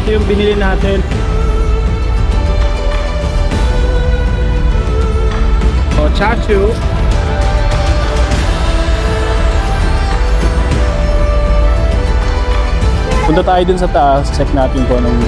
ito yung binili natin. O, chachu. Punta tayo dun sa taas, check natin kung anong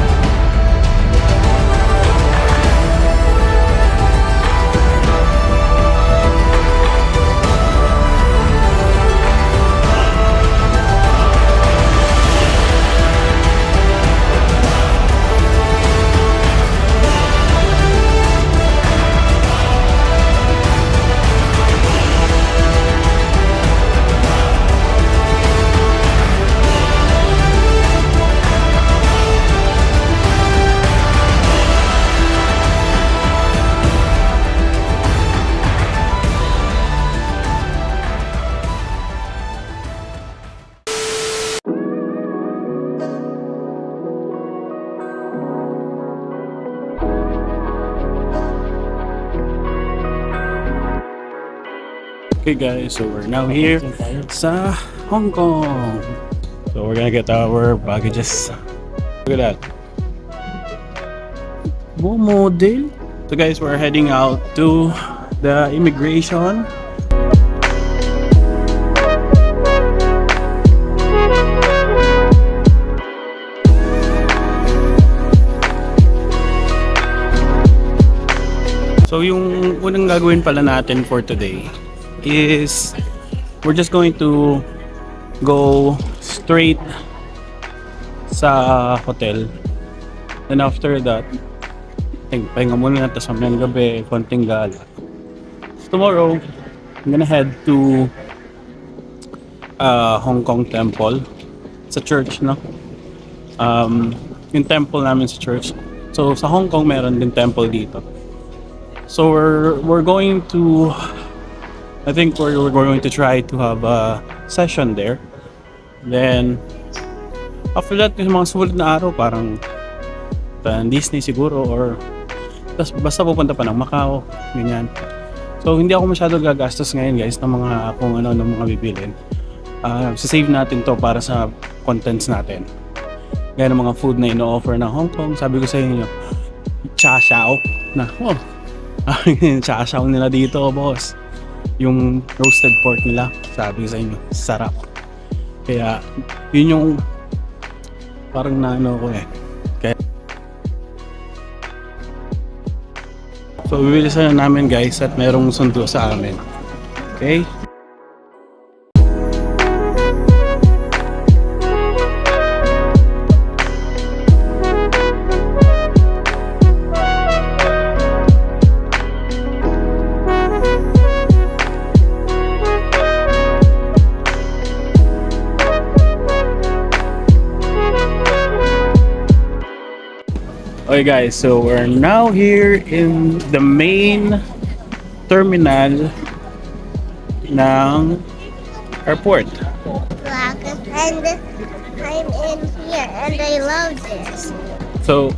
Okay guys, so we're now here sa Hong Kong. So we're gonna get our baggages. Look at that. Model. So guys, we're heading out to the immigration. So yung unang gagawin pala natin for today is we're just going to go straight sa hotel. Then after that, pahinga muna natin sa mamayang gabi, konting gala. So tomorrow, I'm gonna head to Hong Kong Temple. Sa church, no? Yung temple namin sa church. So sa Hong Kong, meron din temple dito. So we're going to, I think we're going to try to have a session there. Then after that, yung mga sumunod na araw, parang Disney siguro, or basta pupunta pa ng Macau, ganyan. So hindi ako masyado gagastos ngayon guys ng mga kung ano ng mga bibilin. Save natin to para sa contents natin. Gaya ng mga food na ino-offer ng Hong Kong. Sabi ko sa inyo, cha xiao na. Cha xiao nila dito, boss. Yung roasted pork nila, sabi ko sa inyo, sarap. Kaya yun yung parang naano ko eh. Kaya so bibilisan na namin guys at merong sundo sa amin. Okay? Okay guys, so we're now here in the main terminal ng airport. And I'm in here and I love this. So,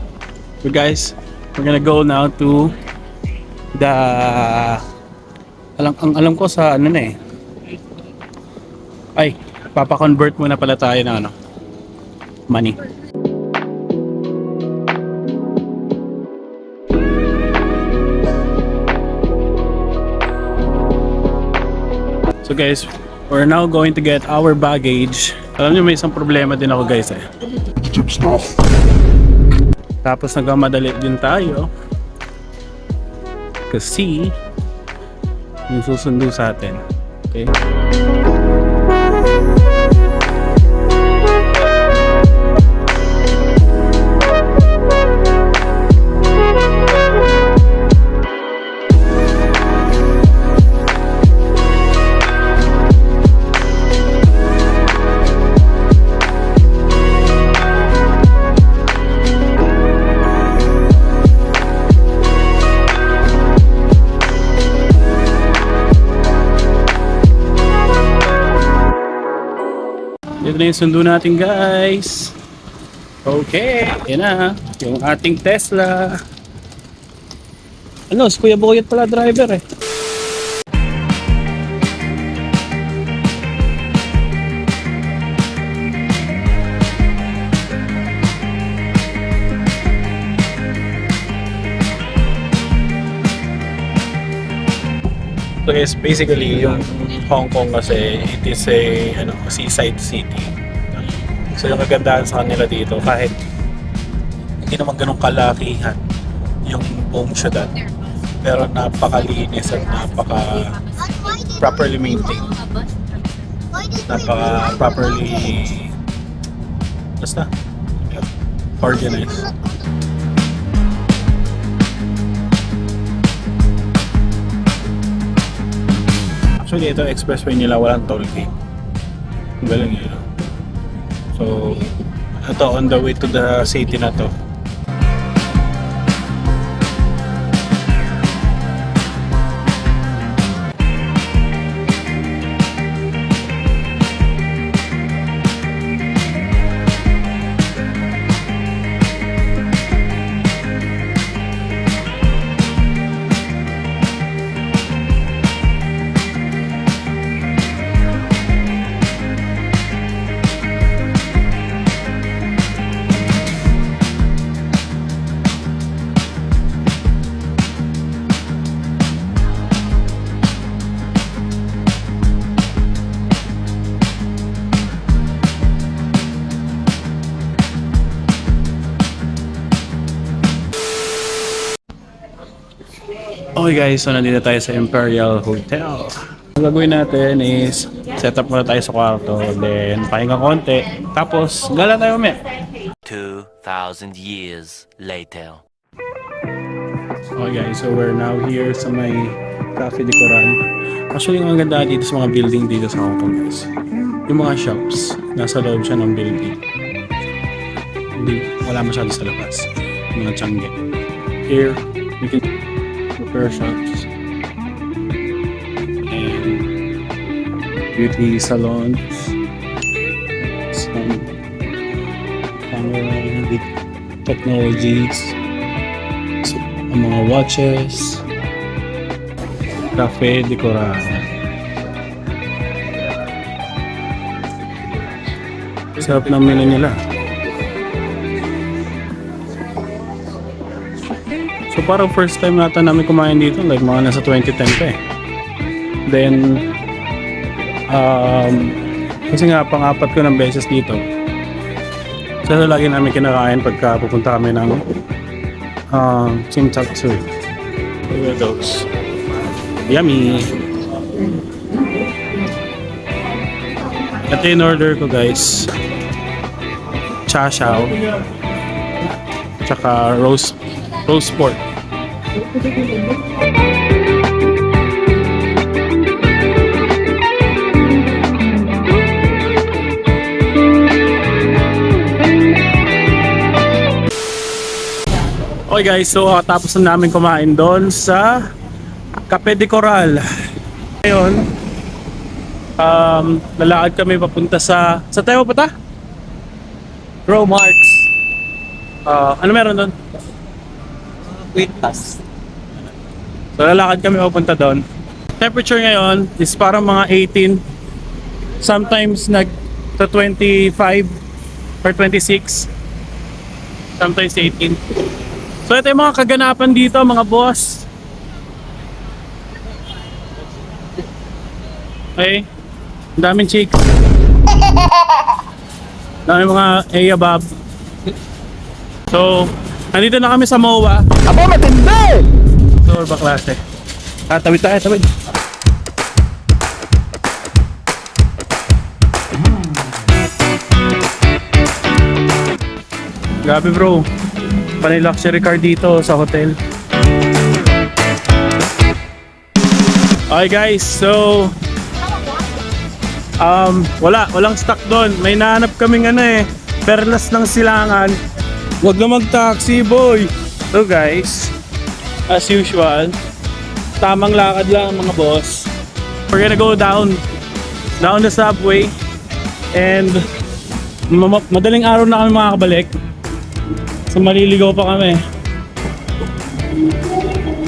guys, we're gonna go now to the alam ko sa ano na eh. Ay, papa-convert muna pala tayo ng ano, money. So guys, we're now going to get our baggage. Alam niyo may isang problema din ako guys eh. Tapos nagmamadali din tayo kasi yung susundo sa atin. Okay? Ito na yung sundo natin guys. Okay, yan na yung ating Tesla. Ano, si Kuya Boyet pala driver eh. So guys, basically yung Hong Kong kasi it is a seaside city. So yung kagandahan sa kanila dito kahit hindi naman ganun kalakihan yung buong syudad, pero napakalinis at properly maintained. Properly basta organized. Actually, ito expressway nila walang toll gate. Ang galing yun. So, ito on the way to the city na to. Okay guys, so nandito tayo sa Imperial Hotel. Ang gagawin natin is set up muna tayo sa kwarto, then pahinga konti, tapos gala tayo mamaya. 2,000 years later. Okay guys, so we're now here sa may Cafe de Coral. Actually, ang ganda dito sa mga building dito sa Hong Kong guys. Yung mga shops, nasa loob siya ng building. Hindi, wala masyado sa labas. Yung mga tiangge. Here, you can repair shops and beauty salons, some camera with technologies, so, ang mga watches, Cafe de Coral. Sarap ng menu nila. So parang first time nata namin kumain dito, like mga nasa 2010 pa eh. Then, kasi nga pang-apat ko ng beses dito. So lagi namin kinakain pagka pupunta kami ng Tsim Sha Tsui. Look at those. Yummy! Ito yung order ko guys. Cha Shao. Tsaka roast pork. Okay guys, so tapos na namin kumain doon sa Cafe de Coral. Ngayon, lalakad kami papunta sa tayo pa ta? Grow Marks. Ano meron doon? Quintas. So lalakad kami papunta doon. Temperature ngayon is parang mga 18. Sometimes nag to 25 or 26. Sometimes 18. So ito yung mga kaganapan dito mga boss. Okay. Ang daming chicks. Daming mga Ayabab. So nandito na kami sa MOA. Aba, matindi! Tour ba klase? Tawid tayo, tawid. Grabe bro. Panay luxury car dito sa hotel. Okay guys, so walang stock doon. May nahanap kaming Perlas ng Silangan. Wag na mag-taxi, boy! So guys, as usual, tamang lakad lang mga boss. We're gonna go down the subway and madaling araw na kami makakabalik. So maliligaw pa kami.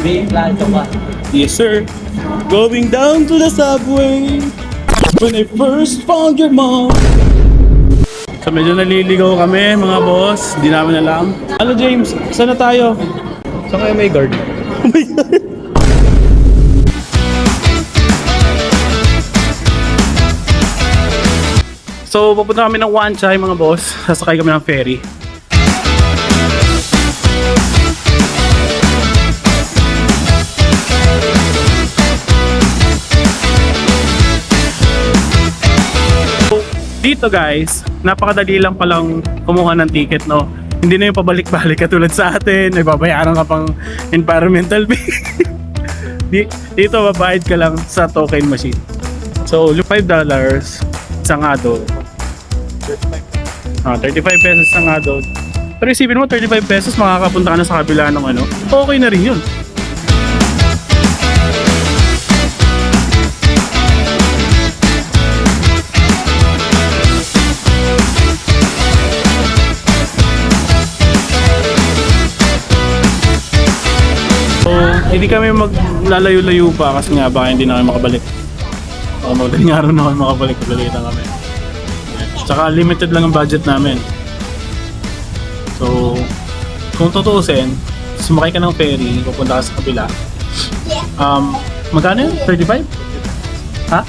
May plato ka. Yes sir. Going down to the subway when I first found your mom. So medyo naliligaw kami mga boss, di namin alam. Ano James, saan na tayo? Saan kayo may guard? Oh my God. So, pupunta kami ng Wan Chai mga boss. Sasakay kami ng ferry. So, dito guys, napakadali lang palang kumuha ng ticket, no? Hindi na yung pabalik-balik katulad sa atin. May babayaran ka pang environmental fee. Dito, babayad ka lang sa token machine. So, $5 isang adult. 35 pesos isang adult. Pero isipin mo, 35 pesos makakapunta ka na sa kabila ng ano. Okay na rin yun. So, hindi kami maglalayo-layo pa kasi nga baka hindi na kami makabalik. Baka madaling araw na kami makabalik. Balita kami. Tsaka limited lang ang budget namin. So, kung tutuusin, sumakay ka ng ferry, pupunta ka sa kabila. Magkano yun? 35? Ha?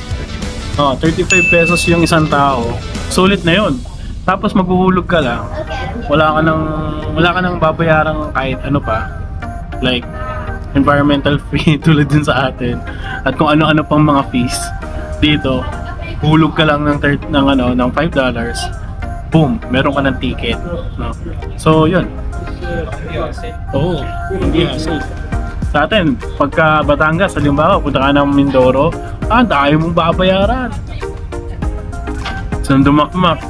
35 pesos yung isang tao. Sulit na yun. Tapos maghuhulog ka lang. Wala ka nang babayarang kahit ano pa. Like, environmental fee tulad din sa atin. At kung ano-ano pang mga fees. Dito, hulog ka lang ng $5. Boom, meron ka ng ticket, no? So, yun. Oo, yeah, safe. Sa atin, pagka Batangas, halimbawa, punta ka ng Mindoro, dahil mong babayaran. Saan dumakmak?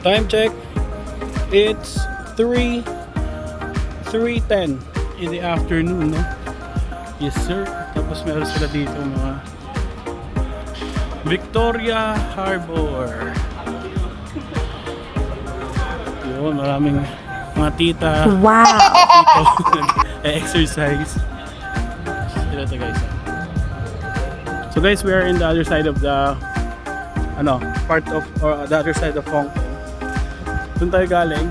Time check. It's 3:10 in the afternoon, no? Yes, sir. Tapos meron sila dito mga Victoria Harbor. Yun, maraming mga tita. Wow! Tito exercise. Sila to guys. So guys, we are in the other side of the part of or the other side of Hong Kong. Doon tayo galing.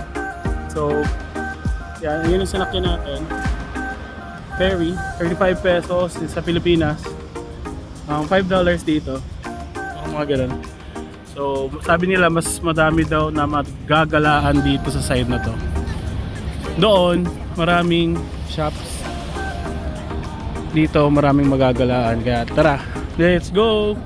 So, yan, yun yung sinakyan natin. Ferry, 35 pesos sa Pilipinas. $5 dito. Mga ganun. So, sabi nila mas madami daw na magagalaan dito sa side na to. Doon, maraming shops. Dito, maraming magagalaan. Kaya tara, let's go!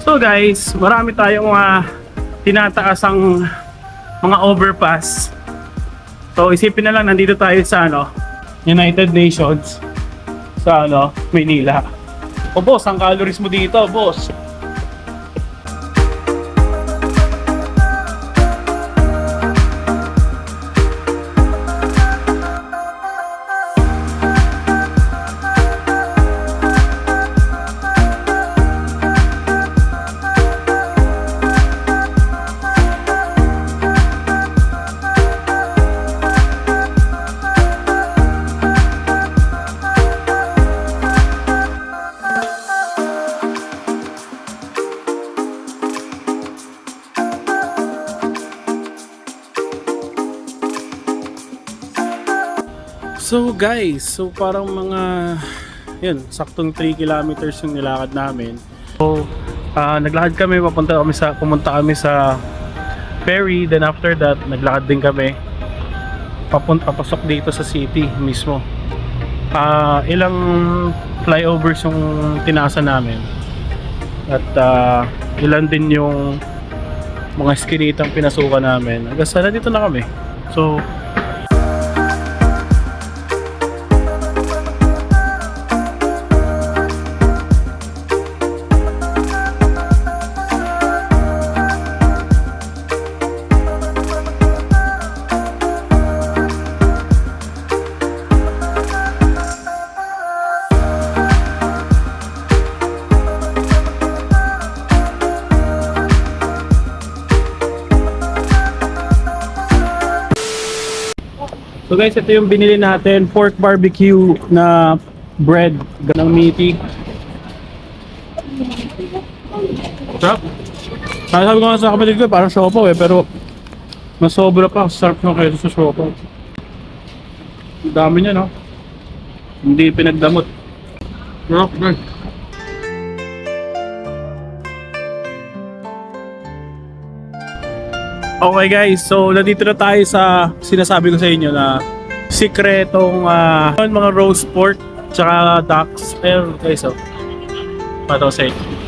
So guys, marami tayong tinataasang mga overpass. So isipin na lang, nandito tayo sa United Nations sa Manila. O boss, ang calories mo dito, boss? So guys, parang mga saktong 3 kilometers yung nilakad namin. So naglakad kami, pumunta kami sa ferry, then after that naglakad din kami papasok dito sa city mismo. Ilang flyovers yung tinasa namin. At ilan din yung mga skinitang pinasukan namin. Hanggang sana dito na kami. So So guys, ito yung binili natin, pork barbecue na bread ng meaty. Sarap. Kaya sabi ko nga sa kapatid ko, parang siopaw pero mas sobra pa, sarap nyo kaysa sa siopaw. Ang dami niya, no? Hindi pinagdamot. Sarap, guys. Okay guys, so nandito na tayo sa sinasabi ko sa inyo na sikretong mga roast pork tsaka ducks. Ayun guys, so pato sa inyo.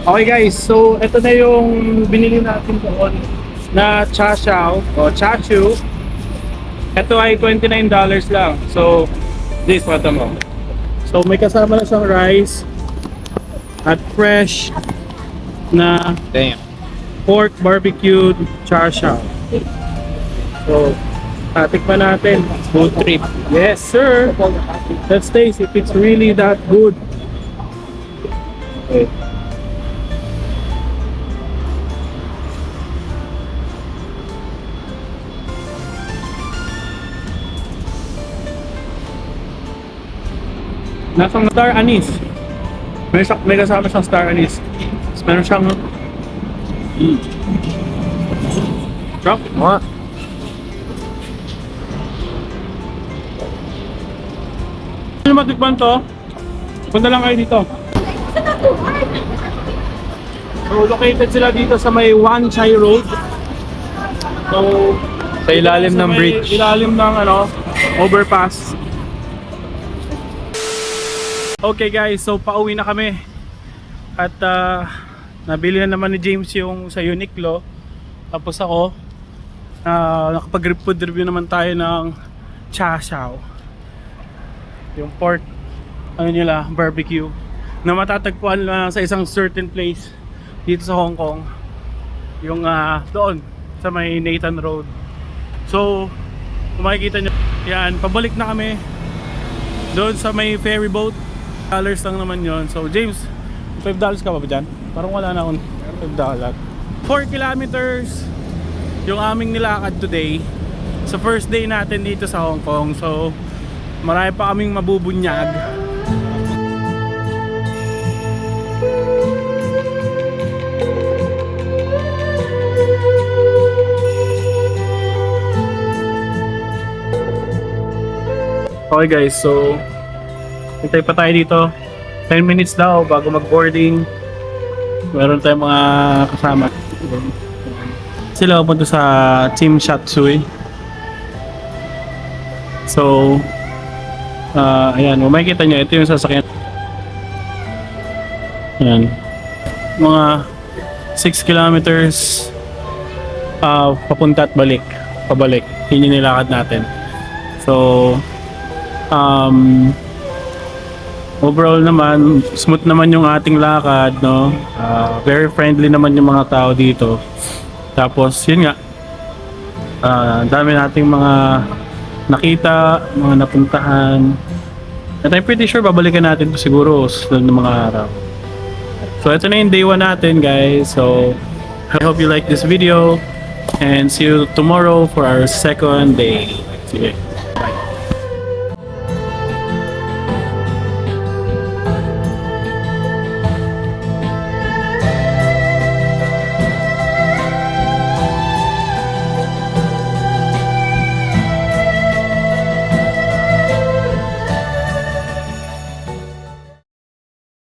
Okay guys, so ito na yung binili natin doon na cha chow o cha chu. Ito ay $29 lang. So, this what mo. So, may kasama na siyang rice at fresh na pork barbecued cha chow. So, tatikman natin. Food trip. Yes, sir. Let's taste if it's really that good. Okay. Nasang star anise. May kasama siyang star anise. Tapos meron siyang Sarap. What? Kung matikman to, punta lang kayo dito. So located sila dito sa may Wan Chai Road. So Sa ilalim ng may bridge. ilalim ng overpass. Okay guys, so pauwi na kami. At nabili na naman ni James yung sa Uniqlo. Tapos ako, nakapag-food review naman tayo ng cha chow. Yung pork, nila, barbecue. Na matatagpuan sa isang certain place dito sa Hong Kong. Yung doon, sa may Nathan Road. So, kung makikita nyo, yan, pabalik na kami doon sa may ferry boat. $5 lang naman yon. So James, $5 ka pa ba dyan? Parang wala na akong $5. 4 kilometers yung aming nilakad today sa first day natin dito sa Hong Kong. So marami pa kaming mabubunyag. Okay guys, so hintay pa tayo dito. 10 minutes daw bago mag-boarding. Meron tayong mga kasama. Sila pupunta sa Team Shatsui. So, ayan, makikita nyo, ito yung sasakyan. Ayan. Mga 6 kilometers papunta at balik. Pabalik. Yun yung nilakad natin. So, overall naman, smooth naman yung ating lakad, no? Very friendly naman yung mga tao dito. Tapos, yun nga, dami nating mga nakita, mga napuntahan. At I'm pretty sure babalikan natin to siguro sa mga araw. So, ito na yung day 1 natin, guys. So, I hope you like this video. And see you tomorrow for our second day. Sige.